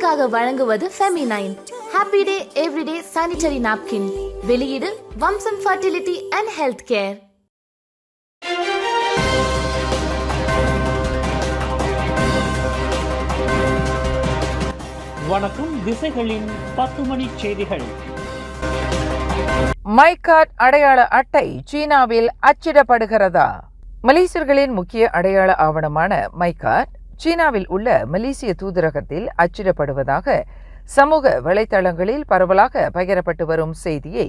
உங்களுக்காக வழங்குவது feminine happy day everyday sanitary napkin. வெளியீடு வம்சம் ஃபர்டிலிட்டி அண்ட் ஹெல்த் கேர். வணக்கம். திசைகளின் 10 மணி செய்திகள். மைகாட் அடையாள அட்டை சீனாவில் அச்சிடப்படுகிறதா? மலேசியர்களின் முக்கிய அடையாள ஆவணமான மைகாட் சீனாவில் உள்ள மலேசிய தூதரகத்தில் அச்சிடப்படுவதாக சமூக வலைதளங்களில் பரவலாக பகிரப்பட்டு வரும் செய்தியை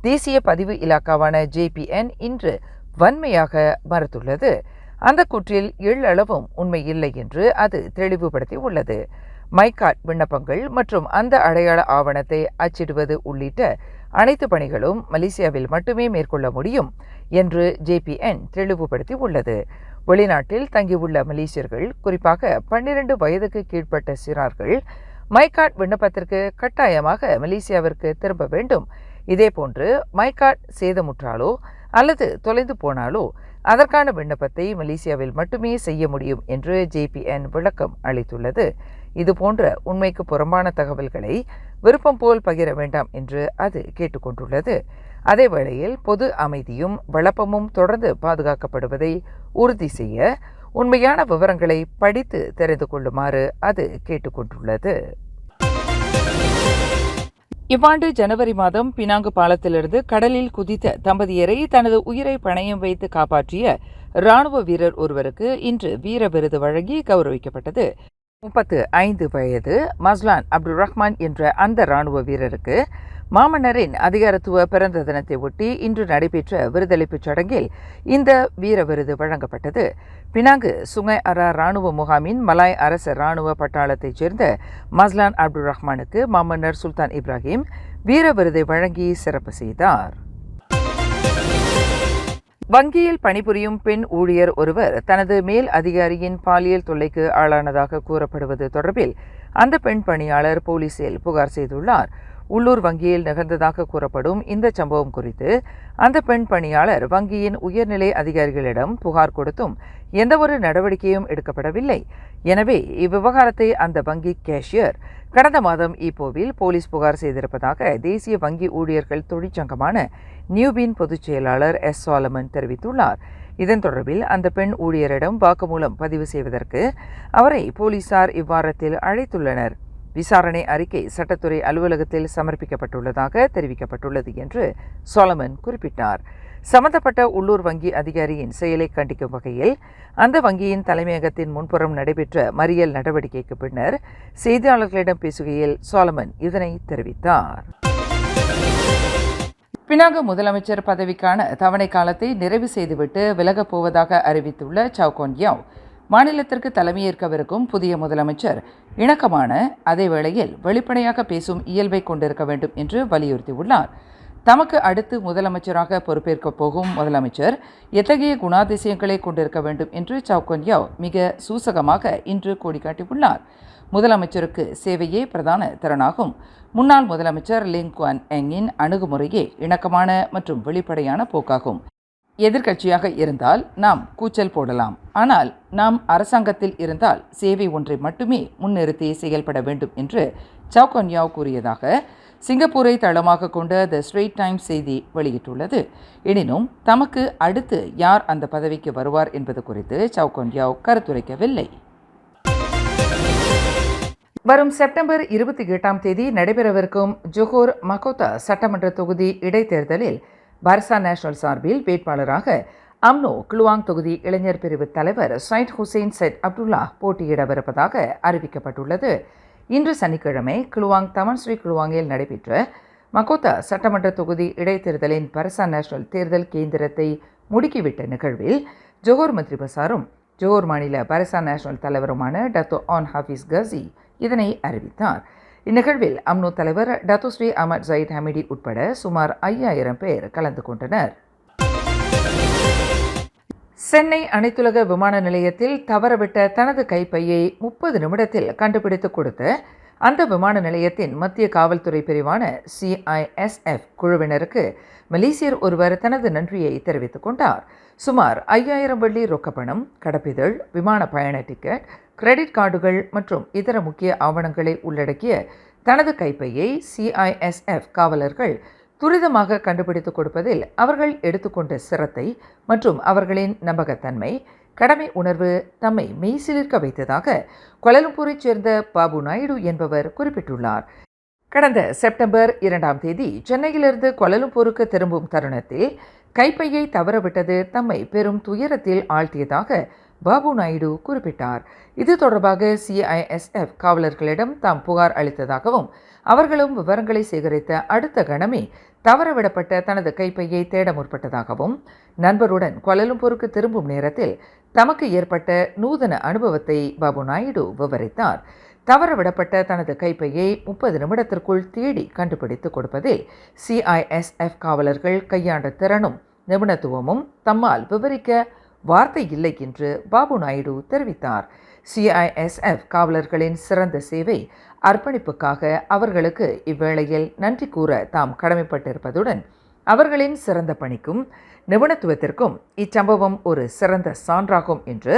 தேசிய பதிவு இலாக்காவான JPN இன்று வன்மையாக மறுத்துள்ளது. அந்த கூற்றில் எள்ளளவும் உண்மை இல்லை என்று அது தெளிவுபடுத்தி உள்ளது. மைகாட் விண்ணப்பங்கள் மற்றும் அந்த அடையாள ஆவணத்தை அச்சிடுவது உள்ளிட்ட அனைத்து பணிகளும் மலேசியாவில் மட்டுமே மேற்கொள்ள முடியும் என்று JPN தெளிவுபடுத்தி உள்ளது. வெளிநாட்டில் தங்கியுள்ள மலேசியர்கள், குறிப்பாக 12 வயதுக்கு கீழ்ப்பட்ட சிறார்கள் மைகாட் விண்ணப்பத்திற்கு கட்டாயமாக மலேசியாவிற்கு திரும்ப வேண்டும். இதேபோன்று மைகாட் சேதமுற்றாலோ அல்லது தொலைந்து போனாலோ அதற்கான விண்ணப்பத்தை மலேசியாவில் மட்டுமே செய்ய முடியும் என்று JPN விளக்கம் அளித்துள்ளது. இதுபோன்ற உண்மைக்கு புறம்பான தகவல்களை விருப்பம் போல் பகிர வேண்டாம் என்று அது கேட்டுக்கொண்டுள்ளது. அதேவேளையில் பொது அமைதியும் வளப்பமும் தொடர்ந்து பாதுகாக்கப்படுவதை உறுதி செய்ய உண்மையான விவரங்களை படித்து தெரிந்து கொள்ளுமாறு அது கேட்டுக்கொண்டுள்ளது. இவ்வாண்டு ஜனவரி மாதம் பினாங்கு பாலத்திலிருந்து கடலில் குதித்த தம்பதியரை தனது உயிரை பணயம் வைத்து காப்பாற்றிய இராணுவ வீரர் ஒருவருக்கு இன்று வீர விருது வழங்கி கௌரவிக்கப்பட்டது. 35 வயது மஸ்லான் அப்துல் ரஹ்மான் என்ற அந்த இராணுவ வீரருக்கு மாமன்னரின் அதிகாரத்துவ பிறந்த தினத்தை ஒட்டி இன்று நடைபெற்ற விருதளிப்புச் சடங்கில் இந்த வீர விருது வழங்கப்பட்டது. பினாங்கு சுங்கை அரா இராணுவ முகாமின் மலாய் அரச இராணுவ பட்டாளத்தைச் சேர்ந்த மஸ்லான் அப்துல் ரஹ்மானுக்கு மாமன்னர் சுல்தான் இப்ராஹிம் வீர விருதை வழங்கி சிறப்பு செய்தார். வங்கியில் பணிபுரியும் பெண் ஊழியர் ஒருவர் தனது மேல் அதிகாரியின் பாலியல் தொல்லைக்கு ஆளானதாக கூறப்படுவது தொடர்பில் அந்த பெண் பணியாளர் போலீசில் புகார் செய்துள்ளார். உள்ளூர் வங்கியில் நிகழ்ந்ததாக கூறப்படும் இந்த சம்பவம் குறித்து அந்த பெண் பணியாளர் வங்கியின் உயர்நிலை அதிகாரிகளிடம் புகார் கொடுத்தும் எந்தவொரு நடவடிக்கையும் எடுக்கப்படவில்லை. எனவே இவ்விவகாரத்தை அந்த வங்கி கேஷியர் கடந்த மாதம் ஈப்போவில் போலீஸ் புகார் செய்திருப்பதாக தேசிய வங்கி ஊழியர்கள் தொழிற்சங்கமான நியூபின் பொதுச் செயலாளர் சாலமன் தெரிவித்துள்ளார். இதன் தொடர்பில் அந்த பெண் ஊழியரிடம் வாக்குமூலம் பதிவு செய்வதற்கு அவரை போலீசார் இவ்வாரத்தில் அழைத்துள்ளனர். விசாரணை அறிக்கை சட்டத்துறை அலுவலகத்தில் சமர்ப்பிக்கப்பட்டுள்ளதாக தெரிவிக்கப்பட்டுள்ளது என்று சாலமன் குறிப்பிட்டார். சம்பந்தப்பட்ட உள்ளூர் வங்கி அதிகாரியின் செயலை கண்டிக்கும் வகையில் அந்த வங்கியின் தலைமையகத்தின் முன்புறம் நடைபெற்ற மறியல் நடவடிக்கைக்கு பின்னர் செய்தியாளர்களிடம் பேசுகையில் சாலமன் இதனை தெரிவித்தார். பினாங்கு முதலமைச்சர் பதவிக்கான தவணை காலத்தை நிறைவு செய்துவிட்டு விலகப் போவதாக அறிவித்துள்ள சவ் கொன் யாவ் மாநிலத்திற்கு தலைமையேற்கவிருக்கும் புதிய முதலமைச்சர் இணக்கமான அதே வேளையில் வெளிப்படையாக பேசும் இயல்பை கொண்டிருக்க வேண்டும் என்று வலியுறுத்தியுள்ளார். தமக்கு அடுத்து முதலமைச்சராக பொறுப்பேற்கப் போகும் முதலமைச்சர் எத்தகைய குணாதிசயங்களை கொண்டிருக்க வேண்டும் என்று சவ் கொன் யாவ் மிக சூசகமாக இன்று கோடிக்காட்டியுள்ளார். முதலமைச்சருக்கு சேவையே பிரதான திறனாகும். முன்னாள் முதலமைச்சர் லிங் குவான் எங்கின் அணுகுமுறையே இணக்கமான மற்றும் வெளிப்படையான போக்காகும். எதிர்க்கட்சியாக இருந்தால் நாம் கூச்சல் போடலாம், ஆனால் நாம் அரசாங்கத்தில் இருந்தால் சேவை ஒன்றை மட்டுமே முன்னிறுத்தி செயல்பட வேண்டும் என்று சவ் கொன் யாவ் கூறியதாக சிங்கப்பூரை தளமாக கொண்ட தி ஸ்ட்ரெய்ட் டைம்ஸ் செய்தி வெளியிட்டுள்ளது. எனினும் தமக்கு அடுத்து யார் அந்த பதவிக்கு வருவார் என்பது குறித்து சவ் கொன் யாவ் கருத்துரைக்கவில்லை. வரும் செப்டம்பர் 28ஆம் தேதி நடைபெறவிருக்கும் ஜொஹோர் மகோத்தா சட்டமன்ற தொகுதி இடைத்தேர்தலில் பர்சா நேஷனல் சார்பில் வேட்பாளராக அம்னோ கிளுவாங் தொகுதி இளைஞர் பிரிவு தலைவர் சைட் ஹுசைன் செட் அப்துல்லா போட்டியிடவிருப்பதாக அறிவிக்கப்பட்டுள்ளது. இன்று சனிக்கிழமை கிளுவாங் தமன் ஸ்ரீ கிளுவாங்கில் நடைபெற்ற மகோத்தா சட்டமன்ற தொகுதி இடைத்தேர்தலின் பர்சா நேஷனல் தேர்தல் கேந்திரத்தை முடுக்கிவிட்ட நிகழ்வில் ஜொஹோர் மந்திரி பசாரும் ஜொஹோர் மாநில பர்சா நேஷனல் தலைவருமான டத்தோ ஆன் ஹாஃபிஸ் கசி இதனை அறிவித்தார். இந்நிகழ்வில் அம்னோ தலைவர் டத்தோ ஸ்ரீ அஹமத் ஜயீத் ஹமிடி உட்பட சுமார் 5000 பேர் கலந்து கொண்டனர். சென்னை அனைத்துலக விமான நிலையத்தில் தவறவிட்ட தனது கைப்பையை 30 நிமிடத்தில் கண்டுபிடித்து கொடுத்த அந்த விமான நிலையத்தின் மத்திய காவல்துறை பிரிவான CISF குழுவினருக்கு மலேசியர் ஒருவர் தனது நன்றியை தெரிவித்துக் கொண்டார். சுமார் 5000 வெள்ளி ரொக்கப்பணம், கடப்பிதழ், விமான பயண டிக்கெட், கிரெடிட் கார்டுகள் மற்றும் இதர முக்கிய ஆவணங்களை உள்ளடக்கிய தனது கைப்பையை CISF காவலர்கள் துரிதமாக கண்டுபிடித்துக் கொடுப்பதில் அவர்கள் எடுத்துக்கொண்ட சிரத்தை மற்றும் அவர்களின் நம்பகத்தன்மை, கடமை உணர்வு தம்மை மெய்சிலிர்க்க வைத்ததாக கோலாலம்பூரைச் சேர்ந்த பாபு நாயுடு என்பவர் குறிப்பிட்டுள்ளார். கடந்த செப்டம்பர் 2ஆம் தேதி சென்னையிலிருந்து கோலாலம்பூருக்கு திரும்பும் தருணத்தில் கைப்பையை தவறவிட்டது தம்மை பெரும் துயரத்தில் ஆழ்த்தியதாக பாபு நாயுடு குறிப்பிட்டார். இது தொடர்பாக CISF காவலர்களிடம் தாம் புகார் அளித்ததாகவும் அவர்களும் விவரங்களை சேகரித்த அடுத்த கணமே தவறவிடப்பட்ட தனது கைப்பையை தேட முற்பட்டதாகவும் நண்பருடன் கோலாலம்பூருக்கு திரும்பும் நேரத்தில் தமக்கு ஏற்பட்ட நூதன அனுபவத்தை பாபு நாயுடு விவரித்தார். தவறவிடப்பட்ட தனது கைப்பையை 30 நிமிடத்திற்குள் தேடி கண்டுபிடித்து கொடுப்பதில் CISF காவலர்கள் கையாண்ட திறனும் நிபுணத்துவமும் தம்மால் விவரிக்க வார்த்தை இல்லை என்று பாபு நாயுடு தெரிவித்தார். CISF காவலர்களின் சிறந்த சேவை, அர்ப்பணிப்புக்காக அவர்களுக்கு இவ்வேளையில் நன்றி கூற தாம் கடமைப்பட்டிருப்பதுடன் அவர்களின் சிறந்த பணிக்கும் நிபுணத்துவத்திற்கும் இச்சம்பவம் ஒரு சிறந்த சான்றாகும் என்று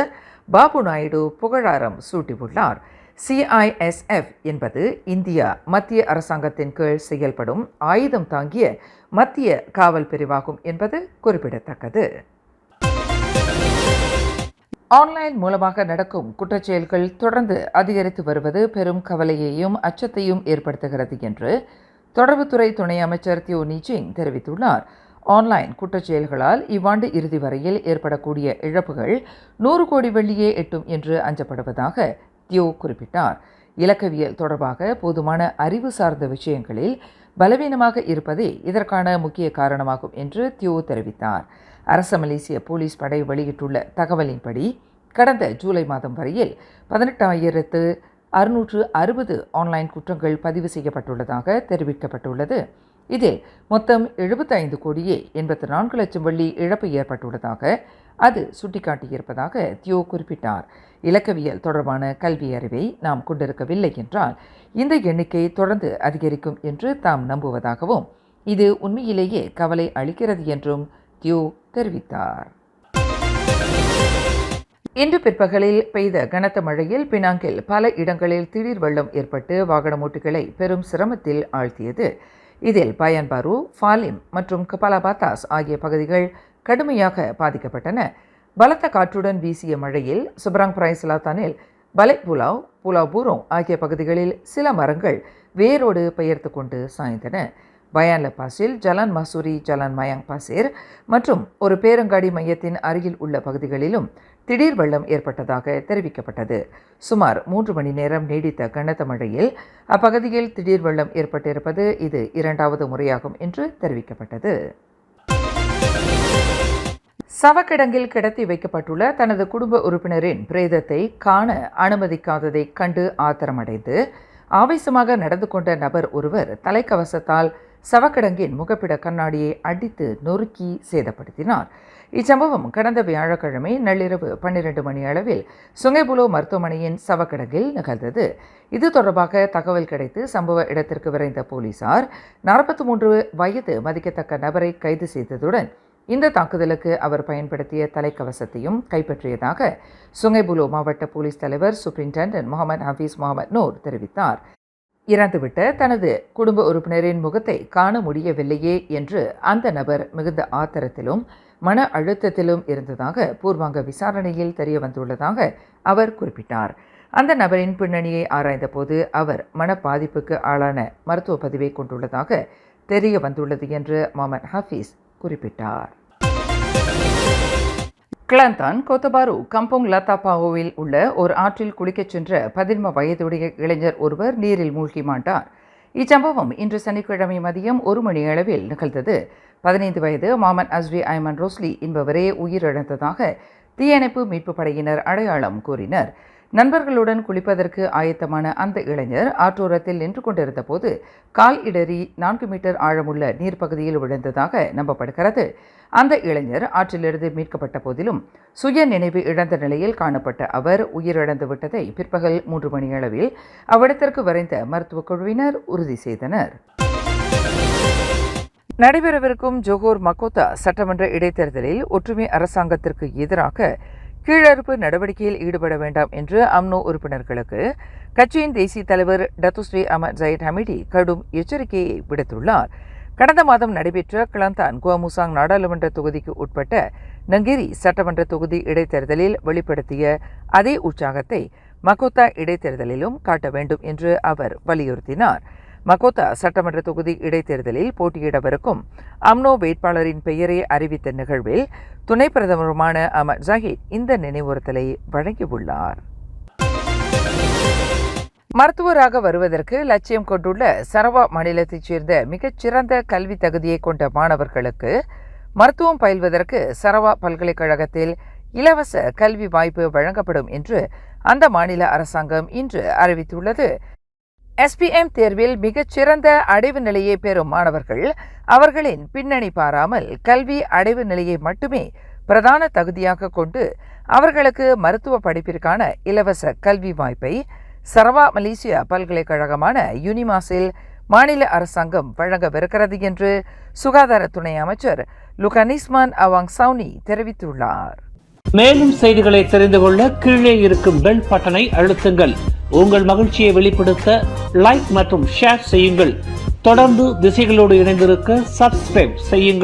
பாபு நாயுடு புகழாரம் சூட்டியுள்ளார். CISF என்பது இந்தியா மத்திய அரசாங்கத்தின் கீழ் செயல்படும் ஆயுதம் தாங்கிய மத்திய காவல் பிரிவாகும் என்பது குறிப்பிடத்தக்கது. ஆன்லைன் மூலமாக நடக்கும் குற்றச்செயல்கள் தொடர்ந்து அதிகரித்து வருவது பெரும் கவலையையும் அச்சத்தையும் ஏற்படுத்துகிறது என்று தொடர்புத்துறை துணை அமைச்சர் தியோ நீச்சிங் தெரிவித்துள்ளார். ஆன்லைன் குற்றச்செயல்களால் இவ்வாண்டு இறுதி வரையில் ஏற்படக்கூடிய இழப்புகள் 100 கோடி வெள்ளியே எட்டும் என்று அஞ்சப்படுவதாக தியோ குறிப்பிட்டார். இலக்கவியல் தொடர்பாக போதுமான அறிவு சார்ந்த விஷயங்களில் பலவீனமாக இருப்பதே இதற்கான முக்கிய காரணமாகும் என்று தியோ தெரிவித்தார். அரச மலேசிய போலீஸ் படை வெளியிட்டுள்ள தகவலின்படி கடந்த ஜூலை மாதம் வரையில் 18,660 ஆன்லைன் குற்றங்கள் பதிவு செய்யப்பட்டுள்ளதாக தெரிவிக்கப்பட்டுள்ளது. இதில் மொத்தம் 75 கோடியே 84 லட்சம் வெள்ளி இழப்பு ஏற்பட்டுள்ளதாக அது சுட்டிக்காட்டியிருப்பதாக தியோ குறிப்பிட்டார். இலக்கவியல் தொடர்பான கல்வி அறிவை நாம் கொண்டிருக்கவில்லை என்றால் இந்த எண்ணிக்கை தொடர்ந்து அதிகரிக்கும் என்று தாம் நம்புவதாகவும் இது உண்மையிலேயே கவலை அளிக்கிறது என்றும் தியோ தெரிவித்தார். இன்று பிற்பகலில் பெய்த கனத்த மழையில் பினாங்கில் பல இடங்களில் திடீர் வெள்ளம் ஏற்பட்டு வாகன ஓட்டிகளை பெரும் சிரமத்தில் ஆழ்த்தியது. இதில் பயன்பாரு, ஃபாலிம் மற்றும் கபாலா பாத்தாஸ் ஆகிய பகுதிகள் கடுமையாக பாதிக்கப்பட்டன. பலத்த காற்றுடன் வீசிய மழையில் சுப்ராங் பிராய் சிலாத்தானில் பலை புலாவ், புலாவ் பூரோங் ஆகிய பகுதிகளில் சில மரங்கள் வேரோடு பெயர்த்து கொண்டு சாய்ந்தன. பயான் லபாஸில் ஜலான் மசூரி, ஜலான் மயாங் பாசேர் மற்றும் ஒரு பேரங்காடி மையத்தின் அருகில் உள்ள பகுதிகளிலும் திடீர் வெள்ளம் ஏற்பட்டதாக தெரிவிக்கப்பட்டது. சுமார் 3 மணி நேரம் நீடித்த கனத்த மழையில் அப்பகுதியில் திடீர் வெள்ளம் ஏற்பட்டிருப்பது இது 2வது முறையாகும் என்று தெரிவிக்கப்பட்டது. சவக்கிடங்கில் கிடத்தி வைக்கப்பட்டுள்ள தனது குடும்ப உறுப்பினரின் பிரேதத்தை காண அனுமதிக்காததை கண்டு ஆத்திரமடைந்து ஆவேசமாக நடந்து கொண்ட நபர் ஒருவர் தலைக்கவசத்தால் சவக்கிடங்கின் முகப்பிட கண்ணாடியை அடித்து நொறுக்கி சேதப்படுத்தினார். இச்சம்பவம் கடந்த வியாழக்கிழமை நள்ளிரவு 12 மணி அளவில் சுங்கைபுலோ மருத்துவமனையின் சவக்கிடங்கில் நிகழ்ந்தது. இது தொடர்பாக தகவல் கிடைத்து சம்பவ இடத்திற்கு விரைந்த போலீசார் 43 வயது மதிக்கத்தக்க நபரை கைது செய்ததுடன் இந்த தாக்குதலுக்கு அவர் பயன்படுத்திய தலைக்கவசத்தையும் கைப்பற்றியதாக சுங்கைபுலோ மாவட்ட போலீஸ் தலைவர் சூப்பரிண்டென்டன்ட் முகமது ஹபீஸ் முகமது நூர் தெரிவித்தார். இறந்துவிட்ட தனது குடும்ப உறுப்பினரின் முகத்தை காண முடியவில்லையே என்று அந்த நபர் மிகுந்த ஆத்திரத்திலும் மன அழுத்தத்திலும் இருந்ததாக பூர்வாங்க விசாரணையில் தெரிய வந்துள்ளதாக அவர் குறிப்பிட்டார். அந்த நபரின் பின்னணியை ஆராய்ந்த போது அவர் மன பாதிப்புக்கு ஆளான மருத்துவ பதிவை கொண்டுள்ளதாக தெரிய வந்துள்ளது என்று முகமது ஹபீஸ் குறிப்பிட்டார். கிளாந்தான் கோத்தபாரு கம்போங் லத்தாபாவோவில் உள்ள ஒரு ஆற்றில் குளிக்கச் சென்ற 11 வயதுடைய இளைஞர் ஒருவர் நீரில் மூழ்கி மாண்டார். இச்சம்பவம் இன்று சனிக்கிழமை மதியம் 1 மணி அளவில் நிகழ்ந்தது. 15 வயது முகமது அஸ்ரி ஐமன் ரோஸ்லி என்பவரே உயிரிழந்ததாக தீயணைப்பு மீட்பு படையினர் அடையாளம் கூறினர். நண்பர்களுடன் குளிப்பதற்கு ஆயத்தமான அந்த இளைஞர் ஆற்றோரத்தில் நின்று கொண்டிருந்த போது கால் இடறி 4 மீட்டர் ஆழமுள்ள நீர்ப்பகுதியில் விழுந்ததாக நம்பப்படுகிறது. அந்த இளைஞர் ஆற்றிலிருந்து மீட்கப்பட்ட போதிலும் சுய நினைவு இழந்த நிலையில் காணப்பட்ட அவர் உயிரிழந்து விட்டதை பிற்பகல் 3 மணி அளவில் அவ்விடத்திற்கு விரைந்த மருத்துவக் குழுவினர் உறுதி செய்தனர். நடைபெறவிருக்கும் ஜோஹோர் மக்கோத்தா சட்டமன்ற இடைத்தேர்தலில் ஒற்றுமை அரசாங்கத்திற்கு எதிராக கீழறுப்பு நடவடிக்கையில் ஈடுபட வேண்டாம் என்று அம்னோ உறுப்பினர்களுக்கு கட்சியின் தேசிய தலைவர் டத்துஸ்ரீ அஹமத் ஜயட் ஹமிடி கடும் எச்சரிக்கையை விடுத்துள்ளார். கடந்த மாதம் நடைபெற்ற கிளந்தான் குவாமுசாங் நாடாளுமன்ற தொகுதிக்கு உட்பட்ட நங்கிரி சட்டமன்ற தொகுதி இடைத்தேர்தலில் வெளிப்படுத்திய அதே உற்சாகத்தை மக்கோத்தா இடைத்தேர்தலிலும் காட்ட வேண்டும் என்று அவர் வலியுறுத்தினார். மக்கோத்தா சட்டமன்ற தொகுதி இடைத்தேர்தலில் போட்டியிடவிருக்கும் அம்னோ வேட்பாளரின் பெயரை அறிவித்த நிகழ்வில் துணை பிரதமருமான அஹமத் ஜஹீத் இந்த நினைவுறுத்தலை வழங்கியுள்ளார். மருத்துவராக வருவதற்கு லட்சியம் கொண்டுள்ள சரவா மாநிலத்தைச் சேர்ந்த மிகச்சிறந்த கல்வி தகுதியை கொண்ட மாணவர்களுக்கு மருத்துவம் பயில்வதற்கு சரவா பல்கலைக்கழகத்தில் இலவச கல்வி வாய்ப்பு வழங்கப்படும் என்று அந்த மாநில அரசாங்கம் இன்று அறிவித்துள்ளது. SPM தேர்வில் மிகச்சிறந்த அடைவு நிலையை பெறும் மாணவர்கள் அவர்களின் பின்னணி பாராமல் கல்வி அடைவு நிலையை மட்டுமே பிரதான தகுதியாக கொண்டு அவர்களுக்கு மருத்துவ படிப்பிற்கான இலவச கல்வி வாய்ப்பை சரவா மலேசியா பல்கலைக்கழகமான யூனிமாஸில் மாநில அரசாங்கம் வழங்கவிருக்கிறது என்று சுகாதார துணை அமைச்சர் லுகானிஸ்மான் அவாங் சவுனி தெரிவித்துள்ளார். மேலும் செய்திகளை தெரிந்து கொள்ள கீழே இருக்கும் பெல் பட்டனை அழுத்துங்கள். உங்கள் மகிழ்ச்சியை வெளிப்படுத்த லைக் மற்றும் ஷேர் செய்யுங்கள். தொடர்ந்து திசைகளோடு இணைந்திருக்க சப்ஸ்கிரைப் செய்யுங்கள்.